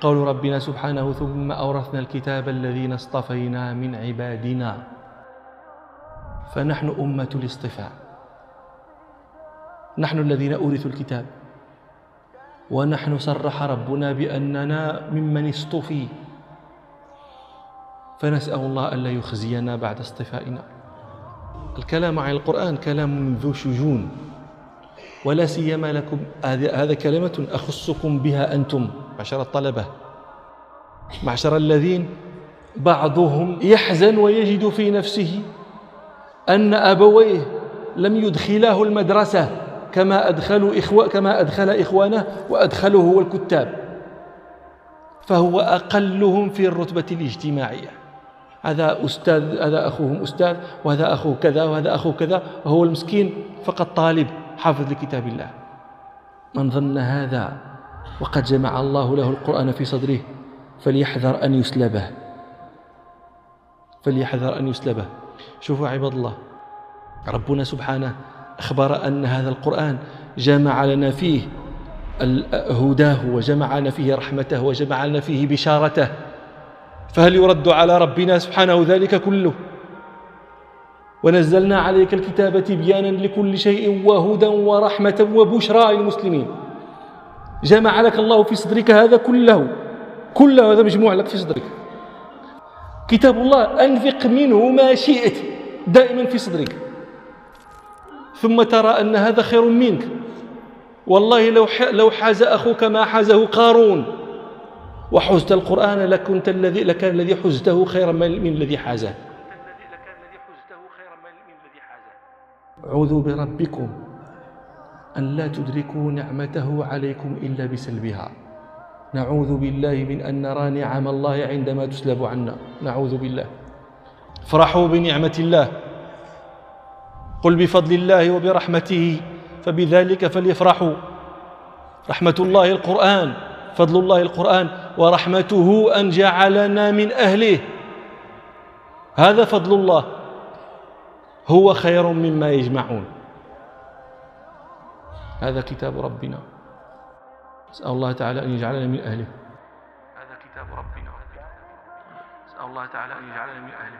قول ربنا سبحانه ثم أورثنا الكتاب الذين اصطفينا من عبادنا. فنحن أمة الاصطفاء، نحن الذين أورثوا الكتاب، ونحن صرح ربنا بأننا ممن اصطفي، فنسأل الله ألا يخزينا بعد اصطفائنا. الكلام عن القرآن كلام ذو شجون، ولا سيما لكم. هذا كلمة أخصكم بها أنتم معشر الطلبة، معشر الذين بعضهم يحزن ويجد في نفسه أن أبويه لم يدخلاه المدرسة كما أدخل إخوانه وأدخله هو الكتاب، فهو أقلهم في الرتبة الاجتماعية. هذا أستاذ، هذا أخوهم أستاذ، وهذا أخوه كذا، وهذا أخوه كذا، وهو المسكين فقط طالب حافظ لكتاب الله. من ظن هذا وقد جمع الله له القرآن في صدره فليحذر أن يسلبه، فليحذر أن يسلبه. شوفوا عباد الله، ربنا سبحانه أخبر أن هذا القرآن جمع لنا فيه هداه، وجمع لنا فيه رحمته، وجمع لنا فيه بشارته، فهل يرد على ربنا سبحانه ذلك كله؟ ونزلنا عليك الكتاب تبيانا لكل شيء وهدى ورحمة وبشرى للمسلمين. جمع لك الله في صدرك هذا كله هذا مجموع لك في صدرك. كتاب الله أنفق منه ما شئت دائما في صدرك، ثم ترى أن هذا خير منك. والله لو حاز أخوك ما حازه قارون وحزت القرآن لكان الذي حزته خيرا من الذي حازه. عوذوا بربكم أن لا تدركوا نعمته عليكم إلا بسلبها. نعوذ بالله من أن نرى نعم الله عندما تسلب عنا، نعوذ بالله. فرحوا بنعمة الله، قل بفضل الله وبرحمته فبذلك فليفرحوا. رحمة الله القرآن، فضل الله القرآن، ورحمته أن جعلنا من أهله. هذا فضل الله، هو خير مما يجمعون. هذا كتاب ربنا، نسأل الله تعالى أن يجعلنا من أهله. هذا كتاب ربنا، نسأل الله تعالى أن يجعلنا من أهله.